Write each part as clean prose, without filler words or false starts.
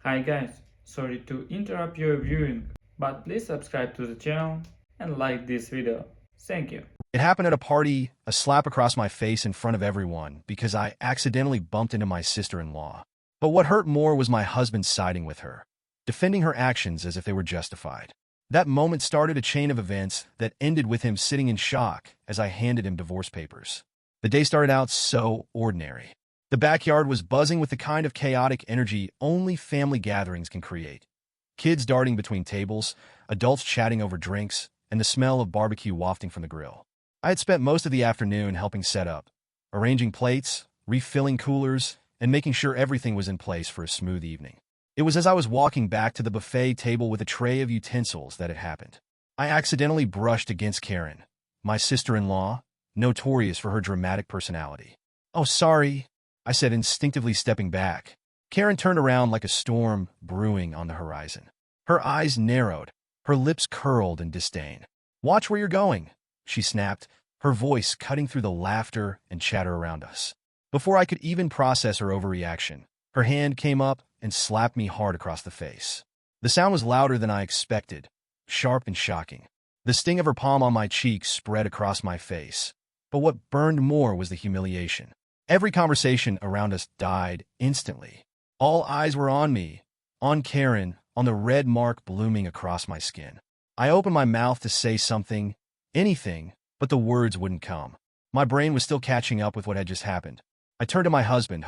Hi guys, sorry to interrupt your viewing, but please subscribe to the channel and like this video. Thank you. It happened at a party, a slap across my face in front of everyone because I accidentally bumped into my sister-in-law. But what hurt more was my husband siding with her, defending her actions as if they were justified. That moment started a chain of events that ended with him sitting in shock as I handed him divorce papers. The day started out so ordinary. The backyard was buzzing with the kind of chaotic energy only family gatherings can create. Kids darting between tables, adults chatting over drinks, and the smell of barbecue wafting from the grill. I had spent most of the afternoon helping set up, arranging plates, refilling coolers, and making sure everything was in place for a smooth evening. It was as I was walking back to the buffet table with a tray of utensils that it happened. I accidentally brushed against Karen, my sister-in-law, notorious for her dramatic personality. "Oh, sorry," I said, instinctively stepping back. Karen turned around like a storm brewing on the horizon. Her eyes narrowed, her lips curled in disdain. "Watch where you're going," she snapped, her voice cutting through the laughter and chatter around us. Before I could even process her overreaction, her hand came up and slapped me hard across the face. The sound was louder than I expected, sharp and shocking. The sting of her palm on my cheek spread across my face. But what burned more was the humiliation. Every conversation around us died instantly. All eyes were on me, on Karen, on the red mark blooming across my skin. I opened my mouth to say something, anything, but the words wouldn't come. My brain was still catching up with what had just happened. I turned to my husband,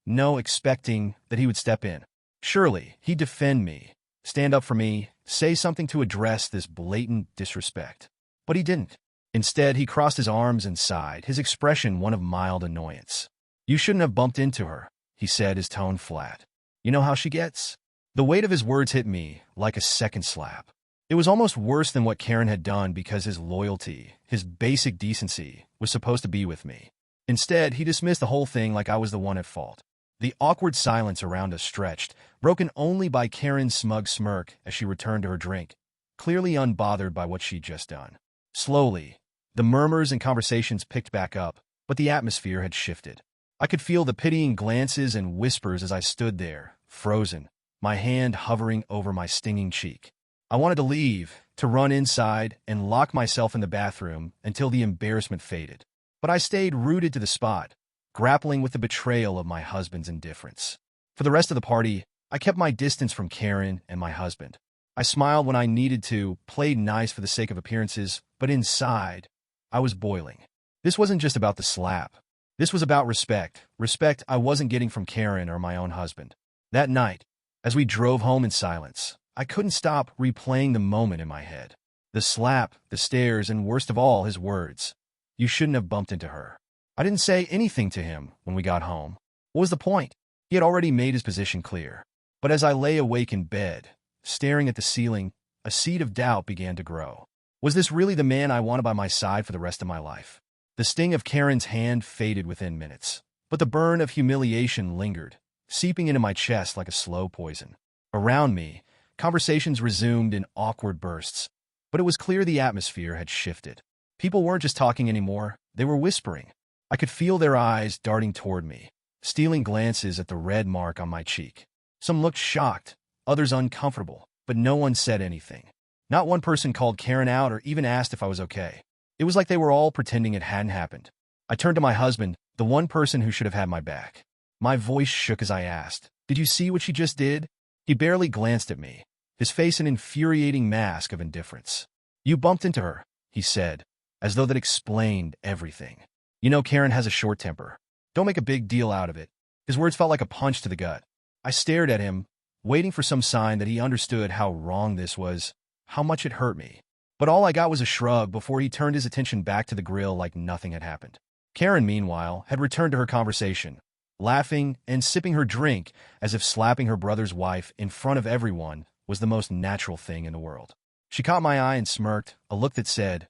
expecting that he would step in. Surely, he'd defend me, stand up for me, say something to address this blatant disrespect. But he didn't. Instead, he crossed his arms and sighed, his expression one of mild annoyance. "You shouldn't have bumped into her," he said, his tone flat. "You know how she gets?" The weight of his words hit me like a second slap. It was almost worse than what Karen had done because his loyalty, his basic decency, was supposed to be with me. Instead, he dismissed the whole thing like I was the one at fault. The awkward silence around us stretched, broken only by Karen's smug smirk as she returned to her drink, clearly unbothered by what she'd just done. Slowly, the murmurs and conversations picked back up, but the atmosphere had shifted. I could feel the pitying glances and whispers as I stood there, frozen, my hand hovering over my stinging cheek. I wanted to leave, to run inside and lock myself in the bathroom until the embarrassment faded. But I stayed rooted to the spot, grappling with the betrayal of my husband's indifference. For the rest of the party, I kept my distance from Karen and my husband. I smiled when I needed to, played nice for the sake of appearances, but inside, I was boiling. This wasn't just about the slap. This was about respect I wasn't getting from Karen or my own husband. That night, as we drove home in silence, I couldn't stop replaying the moment in my head. The slap, the stares, and worst of all, his words. "You shouldn't have bumped into her." I didn't say anything to him when we got home. What was the point? He had already made his position clear. But as I lay awake in bed, staring at the ceiling, a seed of doubt began to grow. Was this really the man I wanted by my side for the rest of my life? The sting of Karen's hand faded within minutes, but the burn of humiliation lingered, seeping into my chest like a slow poison. Around me, conversations resumed in awkward bursts, but it was clear the atmosphere had shifted. People weren't just talking anymore, they were whispering. I could feel their eyes darting toward me, stealing glances at the red mark on my cheek. Some looked shocked, others uncomfortable, but no one said anything. Not one person called Karen out or even asked if I was okay. It was like they were all pretending it hadn't happened. I turned to my husband, the one person who should have had my back. My voice shook as I asked, "Did you see what she just did?" He barely glanced at me, his face an infuriating mask of indifference. "You bumped into her," he said, as though that explained everything. "You know Karen has a short temper. Don't make a big deal out of it." His words felt like a punch to the gut. I stared at him, waiting for some sign that he understood how wrong this was, how much it hurt me. But all I got was a shrug before he turned his attention back to the grill like nothing had happened. Karen, meanwhile, had returned to her conversation, laughing and sipping her drink as if slapping her brother's wife in front of everyone was the most natural thing in the world. She caught my eye and smirked, a look that said,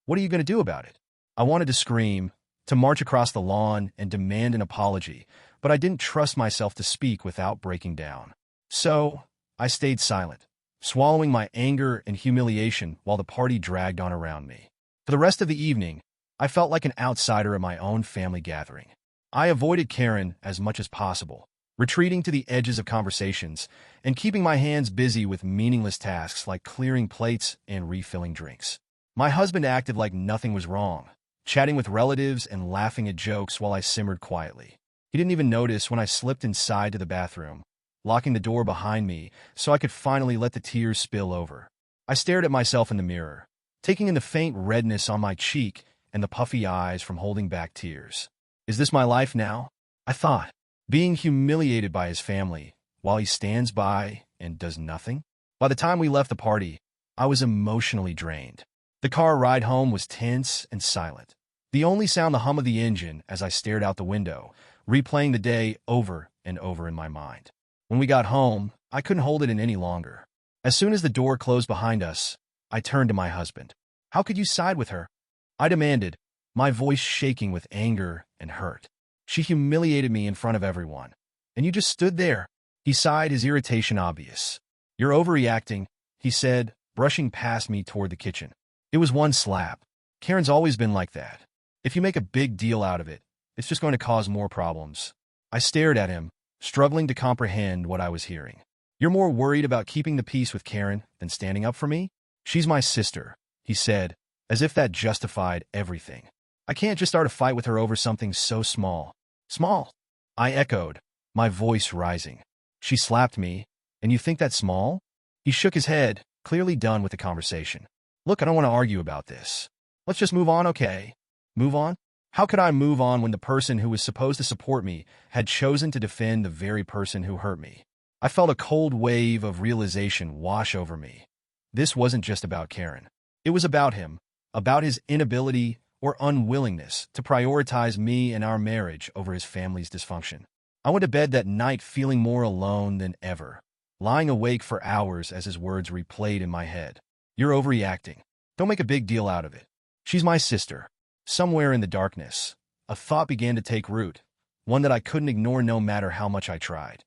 "What are you going to do about it?" I wanted to scream, to march across the lawn and demand an apology, but I didn't trust myself to speak without breaking down. So, I stayed silent, swallowing my anger and humiliation while the party dragged on around me. For the rest of the evening, I felt like an outsider at my own family gathering. I avoided Karen as much as possible, retreating to the edges of conversations, and keeping my hands busy with meaningless tasks like clearing plates and refilling drinks. My husband acted like nothing was wrong, chatting with relatives and laughing at jokes while I simmered quietly. He didn't even notice when I slipped inside to the bathroom, locking the door behind me so I could finally let the tears spill over. I stared at myself in the mirror, taking in the faint redness on my cheek and the puffy eyes from holding back tears. Is this my life now? I thought, being humiliated by his family while he stands by and does nothing? By the time we left the party, I was emotionally drained. The car ride home was tense and silent. The only sound the hum of the engine as I stared out the window, replaying the day over and over in my mind. When we got home, I couldn't hold it in any longer. As soon as the door closed behind us, I turned to my husband. How could you side with her? I demanded, my voice shaking with anger and hurt. She humiliated me in front of everyone. And you just stood there. He sighed, his irritation obvious. You're overreacting, he said, brushing past me toward the kitchen. It was one slap. Karen's always been like that. If you make a big deal out of it, it's just going to cause more problems. I stared at him, struggling to comprehend what I was hearing. You're more worried about keeping the peace with Karen than standing up for me? She's my sister, he said, as if that justified everything. I can't just start a fight with her over something so small. Small? I echoed, my voice rising. She slapped me, and you think that's small? He shook his head, clearly done with the conversation. Look, I don't want to argue about this. Let's just move on, okay? Move on? How could I move on when the person who was supposed to support me had chosen to defend the very person who hurt me? I felt a cold wave of realization wash over me. This wasn't just about Karen. It was about him, about his inability or unwillingness to prioritize me and our marriage over his family's dysfunction. I went to bed that night feeling more alone than ever, lying awake for hours as his words replayed in my head. You're overreacting. Don't make a big deal out of it. She's my sister. Somewhere in the darkness, a thought began to take root, one that I couldn't ignore no matter how much I tried.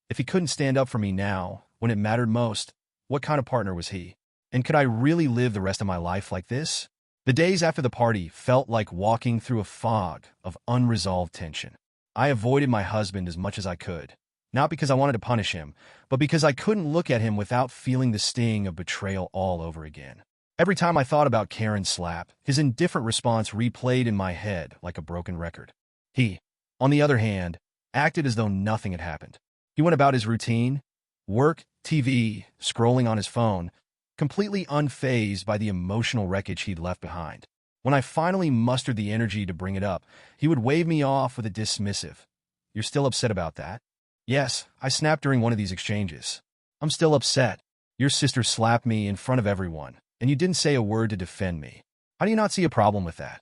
If he couldn't stand up for me now, when it mattered most, what kind of partner was he? And could I really live the rest of my life like this? The days after the party felt like walking through a fog of unresolved tension. I avoided my husband as much as I could, not because I wanted to punish him, but because I couldn't look at him without feeling the sting of betrayal all over again. Every time I thought about Karen's slap, his indifferent response replayed in my head like a broken record. He, on the other hand, acted as though nothing had happened. He went about his routine, work, TV, scrolling on his phone, completely unfazed by the emotional wreckage he'd left behind. When I finally mustered the energy to bring it up, he would wave me off with a dismissive, "You're still upset about that?" Yes, I snapped during one of these exchanges. I'm still upset. Your sister slapped me in front of everyone, and you didn't say a word to defend me. How do you not see a problem with that?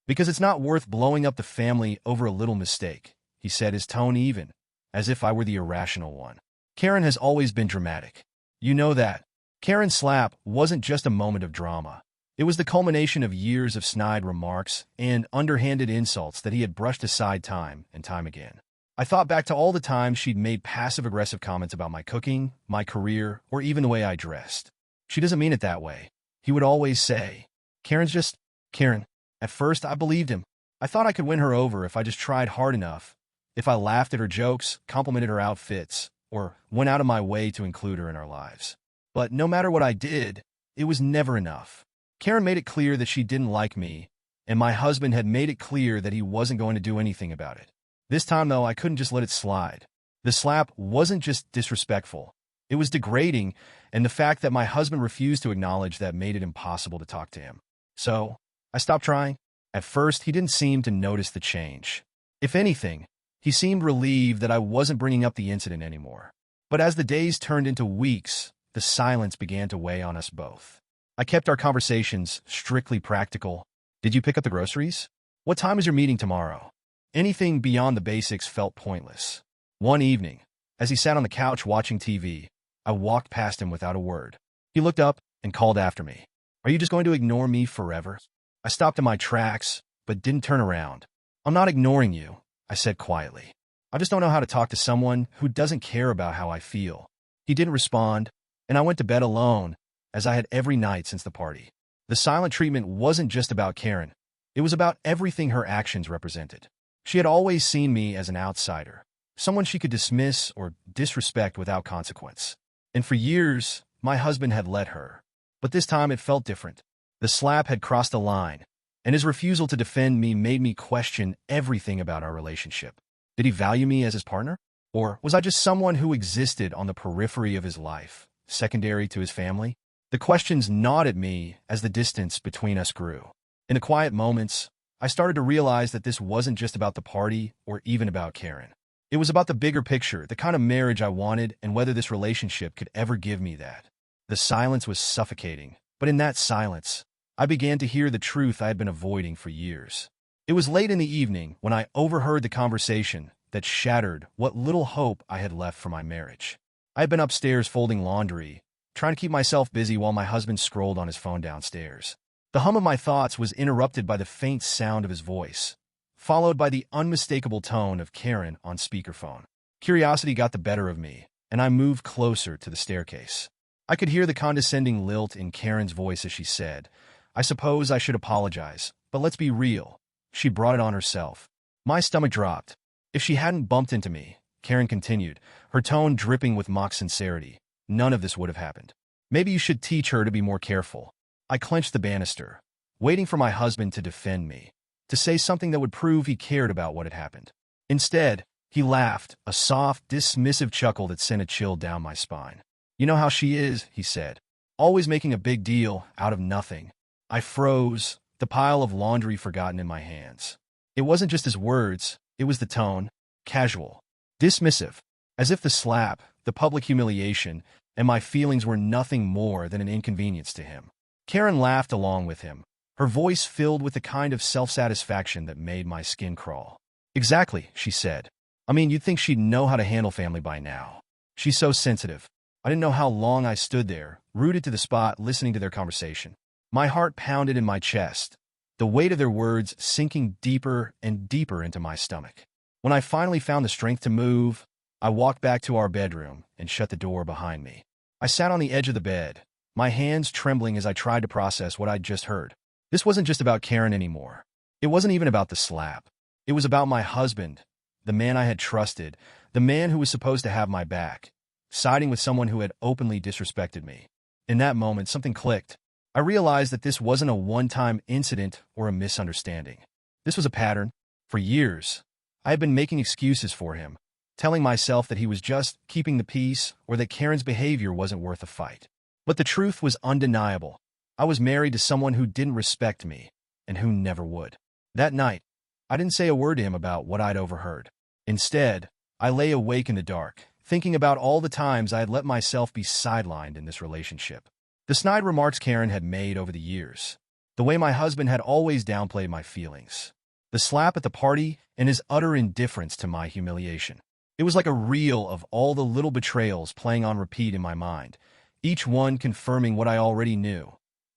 Because it's not worth blowing up the family over a little mistake, he said, his tone even, as if I were the irrational one. Karen has always been dramatic. You know that. Karen's slap wasn't just a moment of drama. It was the culmination of years of snide remarks and underhanded insults that he had brushed aside time and time again. I thought back to all the times she'd made passive-aggressive comments about my cooking, my career, or even the way I dressed. She doesn't mean it that way, he would always say. Karen's just Karen. At first, I believed him. I thought I could win her over if I just tried hard enough, if I laughed at her jokes, complimented her outfits, or went out of my way to include her in our lives. But no matter what I did, it was never enough. Karen made it clear that she didn't like me, and my husband had made it clear that he wasn't going to do anything about it. This time, though, I couldn't just let it slide. The slap wasn't just disrespectful. It was degrading, and the fact that my husband refused to acknowledge that made it impossible to talk to him. So, I stopped trying. At first, he didn't seem to notice the change. If anything, he seemed relieved that I wasn't bringing up the incident anymore. But as the days turned into weeks, the silence began to weigh on us both. I kept our conversations strictly practical. Did you pick up the groceries? What time is your meeting tomorrow? Anything beyond the basics felt pointless. One evening, as he sat on the couch watching TV, I walked past him without a word. He looked up and called after me. Are you just going to ignore me forever? I stopped in my tracks, but didn't turn around. I'm not ignoring you, I said quietly. I just don't know how to talk to someone who doesn't care about how I feel. He didn't respond, and I went to bed alone, as I had every night since the party. The silent treatment wasn't just about Karen. It was about everything her actions represented. She had always seen me as an outsider, someone she could dismiss or disrespect without consequence. And for years, my husband had let her. But this time it felt different. The slap had crossed a line, and his refusal to defend me made me question everything about our relationship. Did he value me as his partner? Or was I just someone who existed on the periphery of his life, secondary to his family? The questions gnawed at me as the distance between us grew. In the quiet moments, I started to realize that this wasn't just about the party or even about Karen. It was about the bigger picture, the kind of marriage I wanted, and whether this relationship could ever give me that. The silence was suffocating, but in that silence, I began to hear the truth I had been avoiding for years. It was late in the evening when I overheard the conversation that shattered what little hope I had left for my marriage. I had been upstairs folding laundry, trying to keep myself busy while my husband scrolled on his phone downstairs. The hum of my thoughts was interrupted by the faint sound of his voice, followed by the unmistakable tone of Karen on speakerphone. Curiosity got the better of me, and I moved closer to the staircase. I could hear the condescending lilt in Karen's voice as she said, "I suppose I should apologize, but let's be real. She brought it on herself." My stomach dropped. If she hadn't bumped into me, Karen continued, her tone dripping with mock sincerity, none of this would have happened. "Maybe you should teach her to be more careful." I clenched the banister, waiting for my husband to defend me, to say something that would prove he cared about what had happened. Instead, he laughed, a soft, dismissive chuckle that sent a chill down my spine. "You know how she is," he said, "always making a big deal out of nothing." I froze, the pile of laundry forgotten in my hands. It wasn't just his words, it was the tone, casual, dismissive, as if the slap, the public humiliation, and my feelings were nothing more than an inconvenience to him. Karen laughed along with him, her voice filled with the kind of self-satisfaction that made my skin crawl. "Exactly," she said. "I mean, you'd think she'd know how to handle family by now. She's so sensitive." I didn't know how long I stood there, rooted to the spot, listening to their conversation. My heart pounded in my chest, the weight of their words sinking deeper and deeper into my stomach. When I finally found the strength to move, I walked back to our bedroom and shut the door behind me. I sat on the edge of the bed, my hands trembling as I tried to process what I'd just heard. This wasn't just about Karen anymore. It wasn't even about the slap. It was about my husband, the man I had trusted, the man who was supposed to have my back, siding with someone who had openly disrespected me. In that moment, something clicked. I realized that this wasn't a one-time incident or a misunderstanding. This was a pattern. For years, I had been making excuses for him, telling myself that he was just keeping the peace or that Karen's behavior wasn't worth a fight. But the truth was undeniable. I was married to someone who didn't respect me, and who never would. That night, I didn't say a word to him about what I'd overheard. Instead, I lay awake in the dark, thinking about all the times I had let myself be sidelined in this relationship. The snide remarks Karen had made over the years, the way my husband had always downplayed my feelings, the slap at the party, and his utter indifference to my humiliation. It was like a reel of all the little betrayals playing on repeat in my mind, each one confirming what I already knew.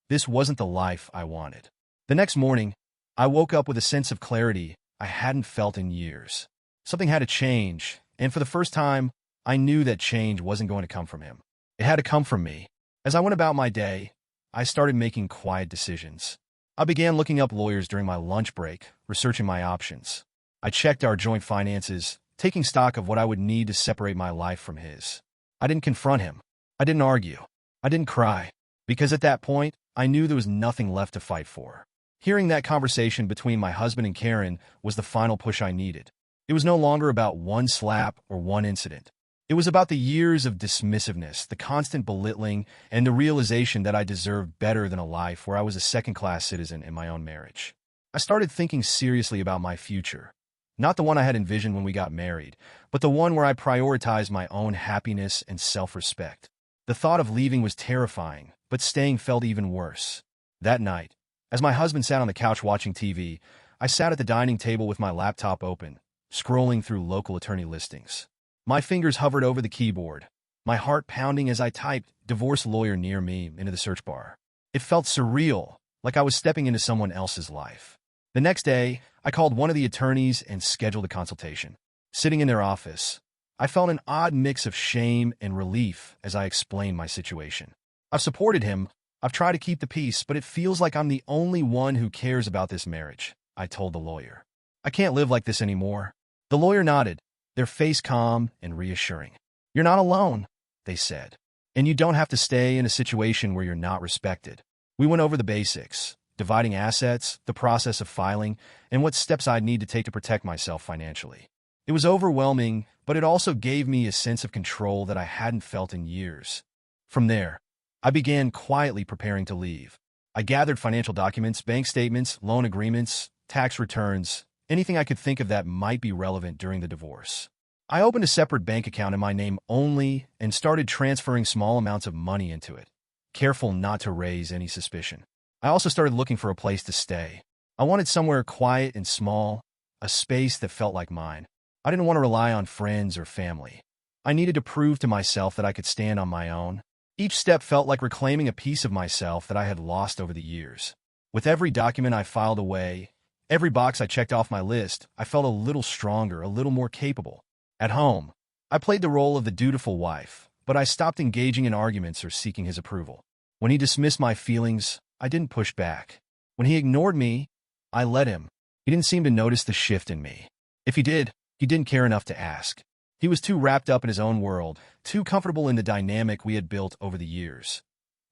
This wasn't the life I wanted. The next morning, I woke up with a sense of clarity I hadn't felt in years. Something had to change, and for the first time, I knew that change wasn't going to come from him. It had to come from me. As I went about my day, I started making quiet decisions. I began looking up lawyers during my lunch break, researching my options. I checked our joint finances, taking stock of what I would need to separate my life from his. I didn't confront him. I didn't argue. I didn't cry. Because at that point, I knew there was nothing left to fight for. Hearing that conversation between my husband and Karen was the final push I needed. It was no longer about one slap or one incident. It was about the years of dismissiveness, the constant belittling, and the realization that I deserved better than a life where I was a second-class citizen in my own marriage. I started thinking seriously about my future. Not the one I had envisioned when we got married, but the one where I prioritized my own happiness and self-respect. The thought of leaving was terrifying, but staying felt even worse. That night, as my husband sat on the couch watching TV, I sat at the dining table with my laptop open, scrolling through local attorney listings. My fingers hovered over the keyboard, my heart pounding as I typed "divorce lawyer near me" into the search bar. It felt surreal, like I was stepping into someone else's life. The next day, I called one of the attorneys and scheduled a consultation. Sitting in their office, I felt an odd mix of shame and relief as I explained my situation. "I've supported him, I've tried to keep the peace, but it feels like I'm the only one who cares about this marriage," I told the lawyer. "I can't live like this anymore." The lawyer nodded, their face calm and reassuring. "You're not alone," they said. "And you don't have to stay in a situation where you're not respected." We went over the basics, dividing assets, the process of filing, and what steps I'd need to take to protect myself financially. It was overwhelming, but it also gave me a sense of control that I hadn't felt in years. From there, I began quietly preparing to leave. I gathered financial documents, bank statements, loan agreements, tax returns, anything I could think of that might be relevant during the divorce. I opened a separate bank account in my name only and started transferring small amounts of money into it, careful not to raise any suspicion. I also started looking for a place to stay. I wanted somewhere quiet and small, a space that felt like mine. I didn't want to rely on friends or family. I needed to prove to myself that I could stand on my own. Each step felt like reclaiming a piece of myself that I had lost over the years. With every document I filed away, every box I checked off my list, I felt a little stronger, a little more capable. At home, I played the role of the dutiful wife, but I stopped engaging in arguments or seeking his approval. When he dismissed my feelings, I didn't push back. When he ignored me, I let him. He didn't seem to notice the shift in me. If he did, he didn't care enough to ask. He was too wrapped up in his own world, too comfortable in the dynamic we had built over the years.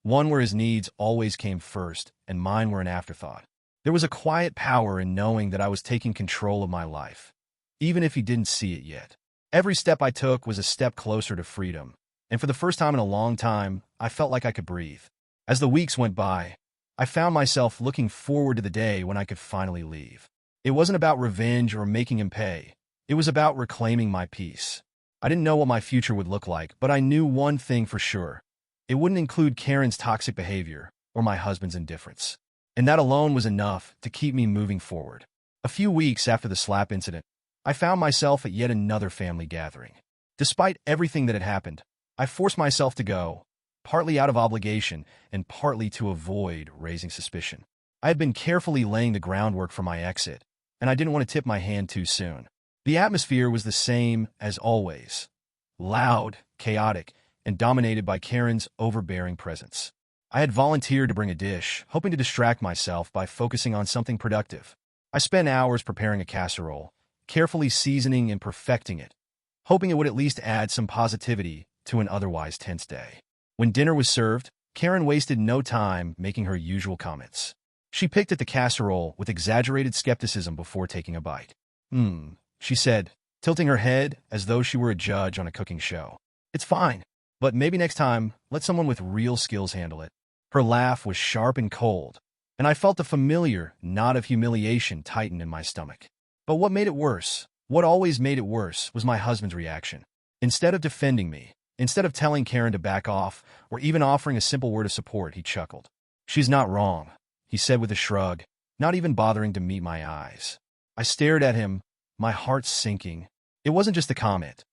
One where his needs always came first, and mine were an afterthought. There was a quiet power in knowing that I was taking control of my life, even if he didn't see it yet. Every step I took was a step closer to freedom, and for the first time in a long time, I felt like I could breathe. As the weeks went by, I found myself looking forward to the day when I could finally leave. It wasn't about revenge or making him pay. It was about reclaiming my peace. I didn't know what my future would look like, but I knew one thing for sure. It wouldn't include Karen's toxic behavior or my husband's indifference. And that alone was enough to keep me moving forward. A few weeks after the slap incident, I found myself at yet another family gathering. Despite everything that had happened, I forced myself to go, partly out of obligation and partly to avoid raising suspicion. I had been carefully laying the groundwork for my exit, and I didn't want to tip my hand too soon. The atmosphere was the same as always, loud, chaotic, and dominated by Karen's overbearing presence. I had volunteered to bring a dish, hoping to distract myself by focusing on something productive. I spent hours preparing a casserole, carefully seasoning and perfecting it, hoping it would at least add some positivity to an otherwise tense day. When dinner was served, Karen wasted no time making her usual comments. She picked at the casserole with exaggerated skepticism before taking a bite. She said, tilting her head as though she were a judge on a cooking show. "It's fine, but maybe next time, let someone with real skills handle it." Her laugh was sharp and cold, and I felt a familiar knot of humiliation tighten in my stomach. But what made it worse, what always made it worse, was my husband's reaction. Instead of defending me, instead of telling Karen to back off, or even offering a simple word of support, he chuckled. "She's not wrong," he said with a shrug, not even bothering to meet my eyes. I stared at him, my heart sinking. It wasn't just a comment.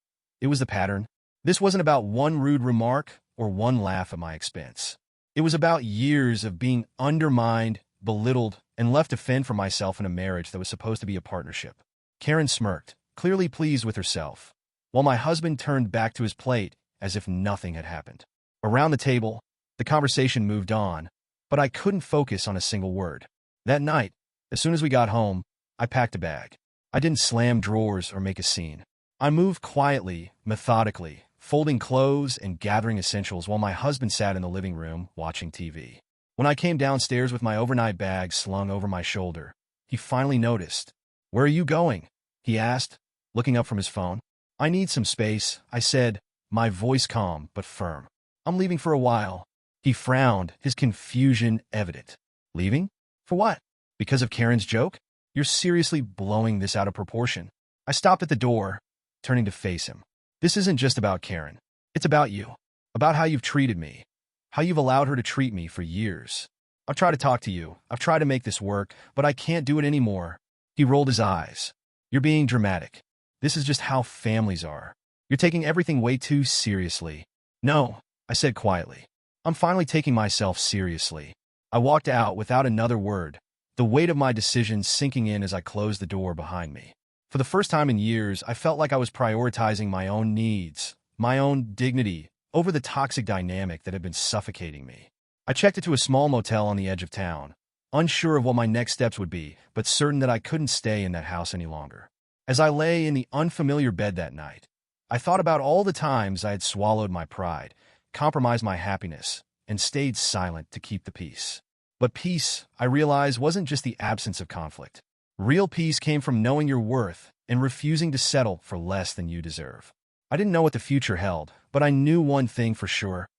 It was the pattern. This wasn't about one rude remark or one laugh at my expense. It was about years of being undermined, belittled, and left to fend for myself in a marriage that was supposed to be a partnership. Karen smirked, clearly pleased with herself, while my husband turned back to his plate as if nothing had happened. Around the table, the conversation moved on, but I couldn't focus on a single word. That night, as soon as we got home, I packed a bag. I didn't slam drawers or make a scene. I moved quietly, methodically, folding clothes and gathering essentials while my husband sat in the living room watching TV. When I came downstairs with my overnight bag slung over my shoulder, he finally noticed. "Where are you going?" he asked, looking up from his phone. "I need some space," I said, my voice calm but firm. "I'm leaving for a while." He frowned, his confusion evident. "Leaving? For what? Because of Karen's joke? You're seriously blowing this out of proportion." I stopped at the door, turning to face him. "This isn't just about Karen. It's about you. About how you've treated me. How you've allowed her to treat me for years. I've tried to talk to you. I've tried to make this work, but I can't do it anymore." He rolled his eyes. "You're being dramatic. This is just how families are. You're taking everything way too seriously." "No," I said quietly. "I'm finally taking myself seriously." I walked out without another word, the weight of my decision sinking in as I closed the door behind me. For the first time in years, I felt like I was prioritizing my own needs, my own dignity, over the toxic dynamic that had been suffocating me. I checked into a small motel on the edge of town, unsure of what my next steps would be, but certain that I couldn't stay in that house any longer. As I lay in the unfamiliar bed that night, I thought about all the times I had swallowed my pride, compromised my happiness, and stayed silent to keep the peace. But peace, I realized, wasn't just the absence of conflict. Real peace came from knowing your worth and refusing to settle for less than you deserve. I didn't know what the future held, but I knew one thing for sure.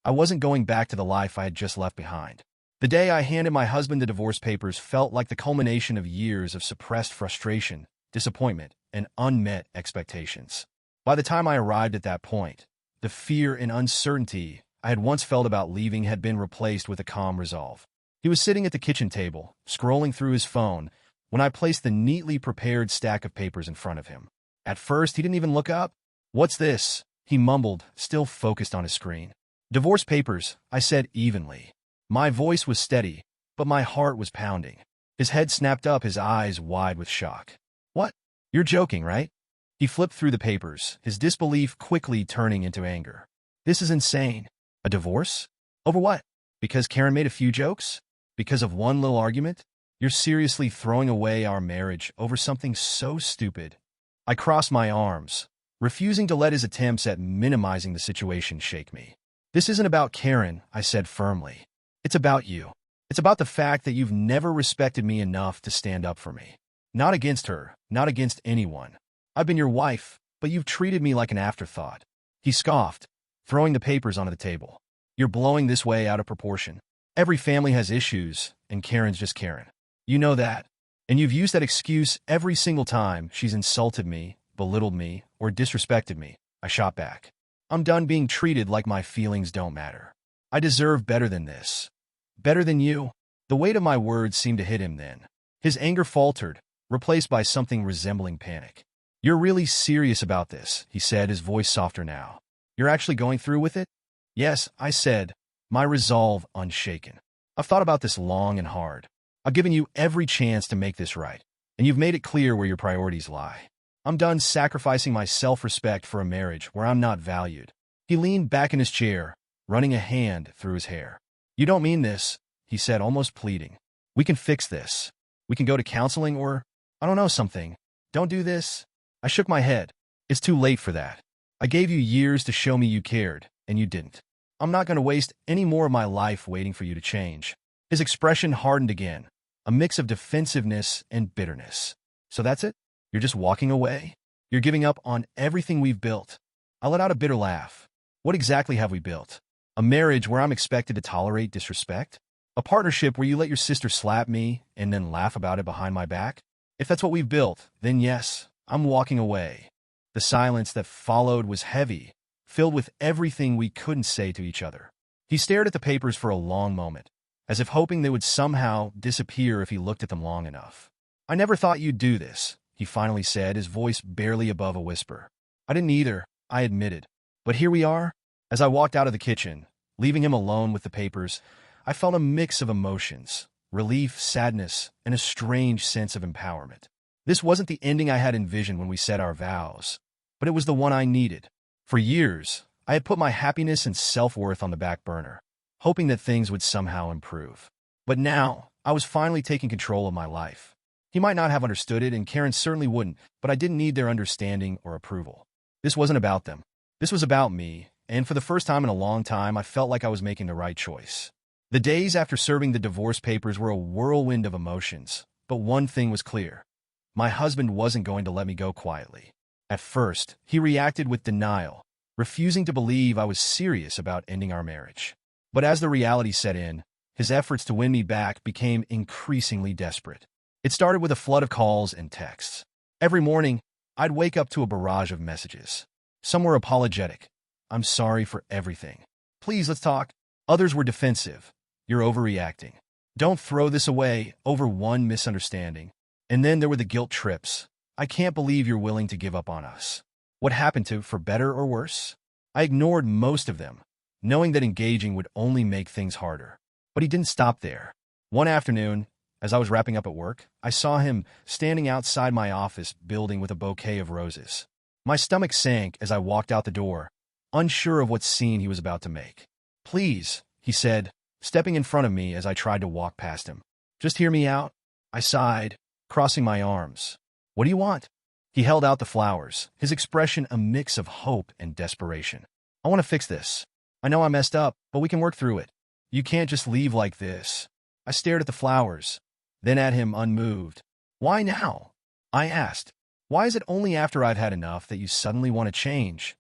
I wasn't going back to the life I had just left behind. The day I handed my husband the divorce papers felt like the culmination of years of suppressed frustration, disappointment, and unmet expectations. By the time I arrived at that point, the fear and uncertainty I had once felt about leaving had been replaced with a calm resolve. He was sitting at the kitchen table, scrolling through his phone, when I placed the neatly prepared stack of papers in front of him. At first, he didn't even look up. "What's this?" he mumbled, still focused on his screen. "Divorce papers," I said evenly. My voice was steady, but my heart was pounding. His head snapped up, his eyes wide with shock. "What? You're joking, right?" He flipped through the papers, his disbelief quickly turning into anger. "This is insane. A divorce? Over what? Because Karen made a few jokes? Because of one little argument? You're seriously throwing away our marriage over something so stupid." I crossed my arms, refusing to let his attempts at minimizing the situation shake me. "This isn't about Karen," I said firmly. "It's about you. It's about the fact that you've never respected me enough to stand up for me. Not against her, not against anyone. I've been your wife, but you've treated me like an afterthought." He scoffed, throwing the papers onto the table. "You're blowing this way out of proportion. Every family has issues, and Karen's just Karen. You know that. And you've used that excuse every single time she's insulted me, belittled me, or disrespected me." I shot back. "I'm done being treated like my feelings don't matter. I deserve better than this. Better than you." The weight of my words seemed to hit him then. His anger faltered, replaced by something resembling panic. "You're really serious about this," he said, his voice softer now. "You're actually going through with it?" "Yes," I said, my resolve unshaken. "I've thought about this long and hard. I've given you every chance to make this right, and you've made it clear where your priorities lie. I'm done sacrificing my self-respect for a marriage where I'm not valued." He leaned back in his chair, running a hand through his hair. "You don't mean this," he said, almost pleading. "We can fix this. We can go to counseling or, I don't know, something. Don't do this." I shook my head. "It's too late for that. I gave you years to show me you cared, and you didn't. I'm not going to waste any more of my life waiting for you to change." His expression hardened again, a mix of defensiveness and bitterness. "So that's it? You're just walking away? You're giving up on everything we've built?" I let out a bitter laugh. "What exactly have we built? A marriage where I'm expected to tolerate disrespect? A partnership where you let your sister slap me and then laugh about it behind my back? If that's what we've built, then yes, I'm walking away." The silence that followed was heavy, filled with everything we couldn't say to each other. He stared at the papers for a long moment, as if hoping they would somehow disappear if he looked at them long enough. "I never thought you'd do this," he finally said, his voice barely above a whisper. "I didn't either," I admitted. "But here we are." As I walked out of the kitchen, leaving him alone with the papers, I felt a mix of emotions: relief, sadness, and a strange sense of empowerment. This wasn't the ending I had envisioned when we said our vows, but it was the one I needed. For years, I had put my happiness and self-worth on the back burner, hoping that things would somehow improve. But now, I was finally taking control of my life. He might not have understood it, and Karen certainly wouldn't, but I didn't need their understanding or approval. This wasn't about them. This was about me, and for the first time in a long time, I felt like I was making the right choice. The days after serving the divorce papers were a whirlwind of emotions, but one thing was clear. My husband wasn't going to let me go quietly. At first, he reacted with denial, refusing to believe I was serious about ending our marriage. But as the reality set in, his efforts to win me back became increasingly desperate. It started with a flood of calls and texts. Every morning, I'd wake up to a barrage of messages. Some were apologetic. "I'm sorry for everything. Please, let's talk." Others were defensive. "You're overreacting. Don't throw this away over one misunderstanding." And then there were the guilt trips. "I can't believe you're willing to give up on us. What happened to, for better or worse?" I ignored most of them, knowing that engaging would only make things harder. But he didn't stop there. One afternoon, as I was wrapping up at work, I saw him standing outside my office building with a bouquet of roses. My stomach sank as I walked out the door, unsure of what scene he was about to make. "Please," he said, stepping in front of me as I tried to walk past him. "Just hear me out." I sighed, crossing my arms. "What do you want?" He held out the flowers, his expression a mix of hope and desperation. I want to fix this. I know I messed up, but we can work through it. You can't just leave like this. I stared at the flowers, then at him unmoved. Why now? I asked. Why is it only after I've had enough that you suddenly want to change?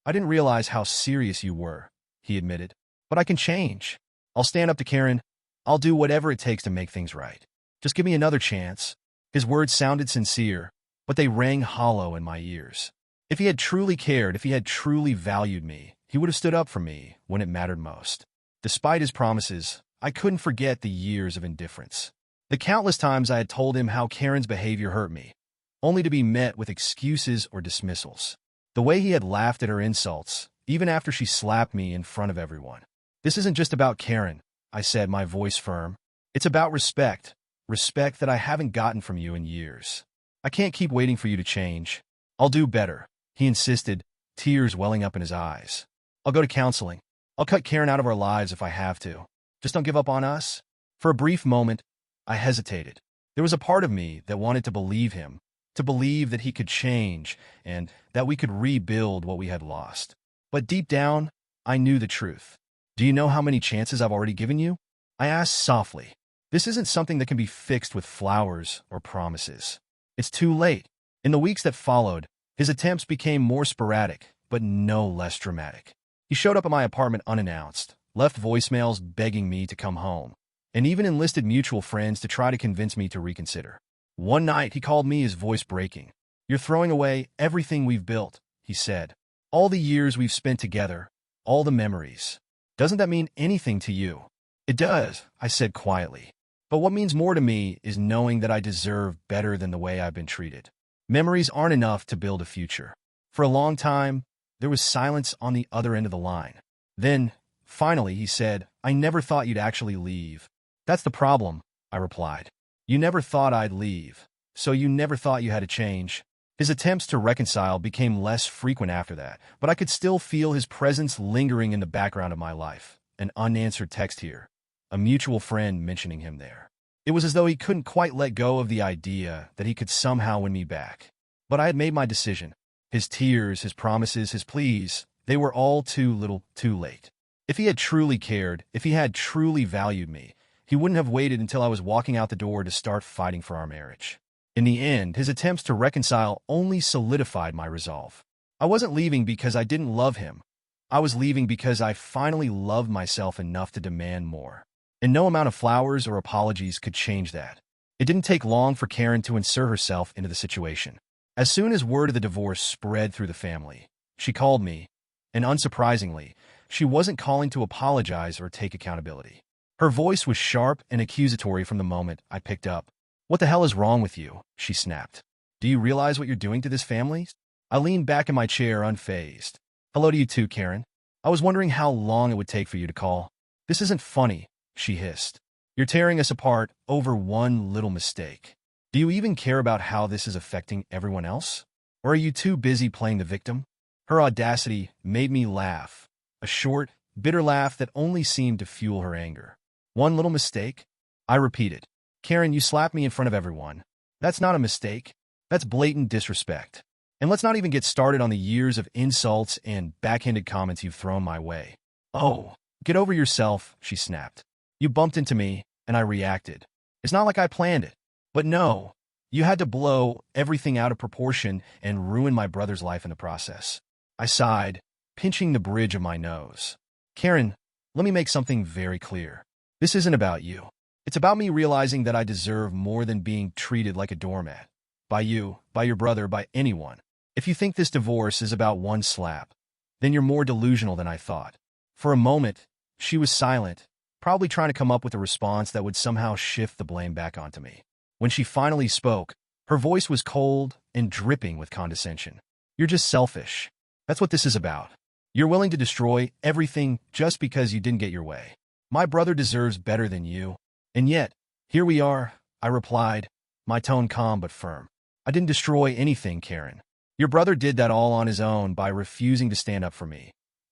I didn't realize how serious you were, he admitted. But I can change. I'll stand up to Karen. I'll do whatever it takes to make things right. Just give me another chance. His words sounded sincere, but they rang hollow in my ears. If he had truly cared, if he had truly valued me, he would have stood up for me when it mattered most. Despite his promises, I couldn't forget the years of indifference. The countless times I had told him how Karen's behavior hurt me, only to be met with excuses or dismissals. The way he had laughed at her insults, even after she slapped me in front of everyone. This isn't just about Karen, I said, my voice firm. It's about respect. Respect that I haven't gotten from you in years. I can't keep waiting for you to change. I'll do better, he insisted, tears welling up in his eyes. I'll go to counseling. I'll cut Karen out of our lives if I have to. Just don't give up on us. For a brief moment, I hesitated. There was a part of me that wanted to believe him, to believe that he could change and that we could rebuild what we had lost. But deep down, I knew the truth. Do you know how many chances I've already given you? I asked softly. This isn't something that can be fixed with flowers or promises. It's too late. In the weeks that followed, his attempts became more sporadic, but no less dramatic. He showed up at my apartment unannounced, left voicemails begging me to come home, and even enlisted mutual friends to try to convince me to reconsider. One night, he called me, his voice breaking. You're throwing away everything we've built, he said. All the years we've spent together, all the memories. Doesn't that mean anything to you? It does, I said quietly. But what means more to me is knowing that I deserve better than the way I've been treated. Memories aren't enough to build a future. For a long time, there was silence on the other end of the line. Then, finally, he said, I never thought you'd actually leave. That's the problem, I replied. You never thought I'd leave, so you never thought you had to change. His attempts to reconcile became less frequent after that, but I could still feel his presence lingering in the background of my life. An unanswered text here, a mutual friend mentioning him there. It was as though he couldn't quite let go of the idea that he could somehow win me back. But I had made my decision. His tears, his promises, his pleas, they were all too little, too late. If he had truly cared, if he had truly valued me, he wouldn't have waited until I was walking out the door to start fighting for our marriage. In the end, his attempts to reconcile only solidified my resolve. I wasn't leaving because I didn't love him. I was leaving because I finally loved myself enough to demand more. And no amount of flowers or apologies could change that. It didn't take long for Karen to insert herself into the situation. As soon as word of the divorce spread through the family, she called me, and unsurprisingly, she wasn't calling to apologize or take accountability. Her voice was sharp and accusatory from the moment I picked up. What the hell is wrong with you? She snapped. Do you realize what you're doing to this family? I leaned back in my chair unfazed. Hello to you too, Karen. I was wondering how long it would take for you to call. This isn't funny, she hissed. You're tearing us apart over one little mistake. Do you even care about how this is affecting everyone else? Or are you too busy playing the victim? Her audacity made me laugh, a short, bitter laugh that only seemed to fuel her anger. One little mistake? I repeated. Karen, you slapped me in front of everyone. That's not a mistake. That's blatant disrespect. And let's not even get started on the years of insults and backhanded comments you've thrown my way. Oh, get over yourself, she snapped. You bumped into me, and I reacted. It's not like I planned it. But no, you had to blow everything out of proportion and ruin my brother's life in the process. I sighed, pinching the bridge of my nose. Karen, let me make something very clear. This isn't about you. It's about me realizing that I deserve more than being treated like a doormat. By you, by your brother, by anyone. If you think this divorce is about one slap, then you're more delusional than I thought. For a moment, she was silent, probably trying to come up with a response that would somehow shift the blame back onto me. When she finally spoke, her voice was cold and dripping with condescension. You're just selfish. That's what this is about. You're willing to destroy everything just because you didn't get your way. My brother deserves better than you. And yet, here we are, I replied, my tone calm but firm. I didn't destroy anything, Karen. Your brother did that all on his own by refusing to stand up for me,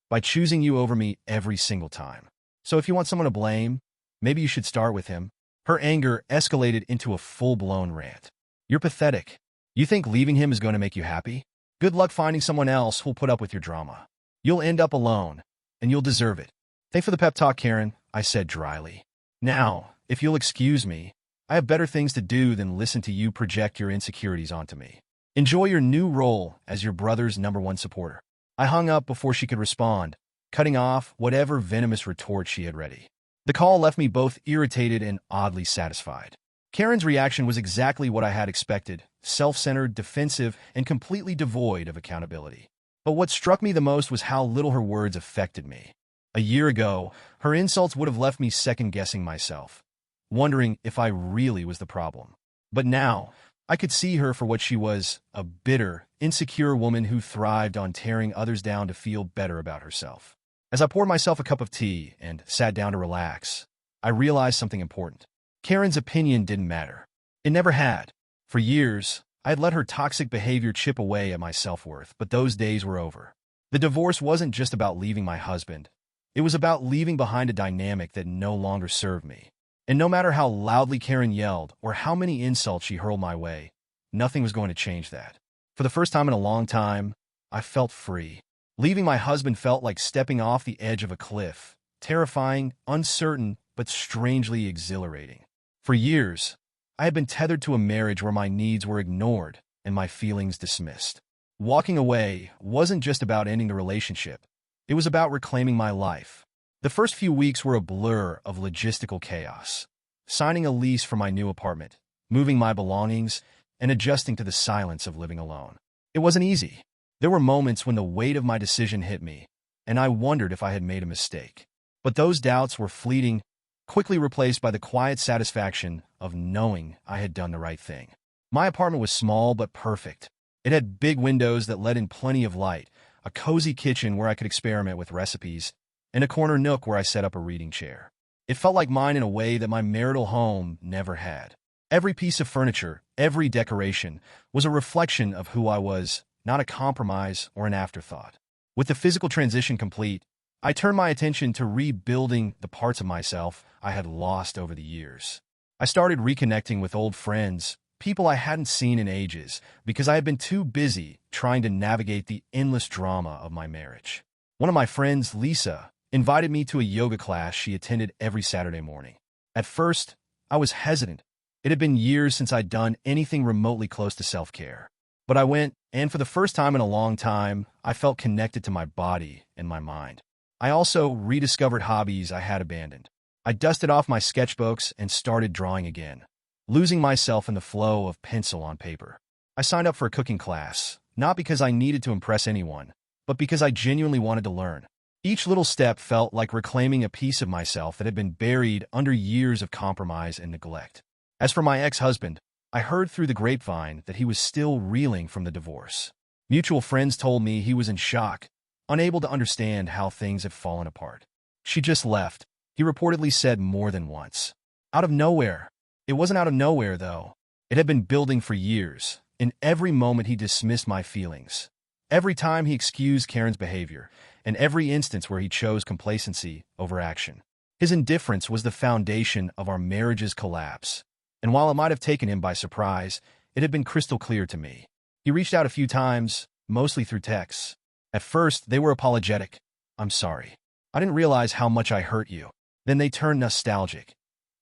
by choosing you over me every single time. So if you want someone to blame, maybe you should start with him. Her anger escalated into a full-blown rant. You're pathetic. You think leaving him is going to make you happy? Good luck finding someone else who'll put up with your drama. You'll end up alone, and you'll deserve it. Thanks for the pep talk, Karen, I said dryly. Now, if you'll excuse me, I have better things to do than listen to you project your insecurities onto me. Enjoy your new role as your brother's #1 supporter. I hung up before she could respond, cutting off whatever venomous retort she had ready. The call left me both irritated and oddly satisfied. Karen's reaction was exactly what I had expected, self-centered, defensive, and completely devoid of accountability. But what struck me the most was how little her words affected me. A year ago, her insults would have left me second-guessing myself, wondering if I really was the problem. But now, I could see her for what she was, a bitter, insecure woman who thrived on tearing others down to feel better about herself. As I poured myself a cup of tea and sat down to relax, I realized something important. Karen's opinion didn't matter. It never had. For years, I had let her toxic behavior chip away at my self-worth, but those days were over. The divorce wasn't just about leaving my husband. It was about leaving behind a dynamic that no longer served me. And no matter how loudly Karen yelled or how many insults she hurled my way, nothing was going to change that. For the first time in a long time, I felt free. Leaving my husband felt like stepping off the edge of a cliff, terrifying, uncertain, but strangely exhilarating. For years, I had been tethered to a marriage where my needs were ignored and my feelings dismissed. Walking away wasn't just about ending the relationship. It was about reclaiming my life. The first few weeks were a blur of logistical chaos. Signing a lease for my new apartment, moving my belongings, and adjusting to the silence of living alone. It wasn't easy. There were moments when the weight of my decision hit me, and I wondered if I had made a mistake. But those doubts were fleeting, quickly replaced by the quiet satisfaction of knowing I had done the right thing. My apartment was small but perfect. It had big windows that let in plenty of light, a cozy kitchen where I could experiment with recipes, and a corner nook where I set up a reading chair. It felt like mine in a way that my marital home never had. Every piece of furniture, every decoration, was a reflection of who I was, not a compromise or an afterthought. With the physical transition complete, I turned my attention to rebuilding the parts of myself I had lost over the years. I started reconnecting with old friends, people I hadn't seen in ages, because I had been too busy trying to navigate the endless drama of my marriage. One of my friends, Lisa, invited me to a yoga class she attended every Saturday morning. At first, I was hesitant. It had been years since I'd done anything remotely close to self-care. But I went, and for the first time in a long time, I felt connected to my body and my mind. I also rediscovered hobbies I had abandoned. I dusted off my sketchbooks and started drawing again, losing myself in the flow of pencil on paper. I signed up for a cooking class, not because I needed to impress anyone, but because I genuinely wanted to learn. Each little step felt like reclaiming a piece of myself that had been buried under years of compromise and neglect. As for my ex-husband, I heard through the grapevine that he was still reeling from the divorce. Mutual friends told me he was in shock, unable to understand how things had fallen apart. She just left, he reportedly said more than once. Out of nowhere. It wasn't out of nowhere, though. It had been building for years. In every moment he dismissed my feelings. Every time he excused Karen's behavior, and every instance where he chose complacency over action. His indifference was the foundation of our marriage's collapse. And while it might have taken him by surprise, it had been crystal clear to me. He reached out a few times, mostly through texts. At first, they were apologetic. "I'm sorry. I didn't realize how much I hurt you." Then they turned nostalgic.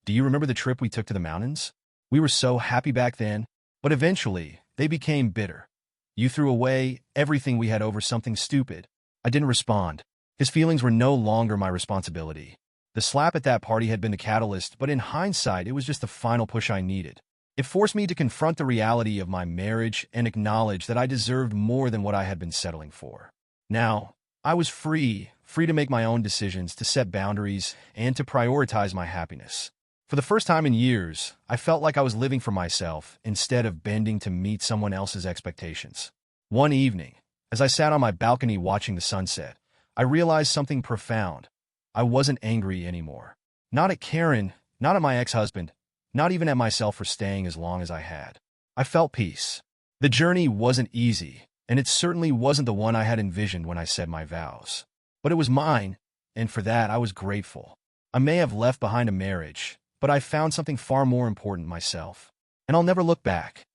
"Do you remember the trip we took to the mountains? We were so happy back then." But eventually, they became bitter. "You threw away everything we had over something stupid." I didn't respond. His feelings were no longer my responsibility. The slap at that party had been the catalyst, but in hindsight, it was just the final push I needed. It forced me to confront the reality of my marriage and acknowledge that I deserved more than what I had been settling for. Now, I was free to make my own decisions, to set boundaries, and to prioritize my happiness. For the first time in years, I felt like I was living for myself instead of bending to meet someone else's expectations. One evening, as I sat on my balcony watching the sunset, I realized something profound. I wasn't angry anymore. Not at Karen, not at my ex-husband, not even at myself for staying as long as I had. I felt peace. The journey wasn't easy, and it certainly wasn't the one I had envisioned when I said my vows. But it was mine, and for that I was grateful. I may have left behind a marriage, but I found something far more important myself. And I'll never look back.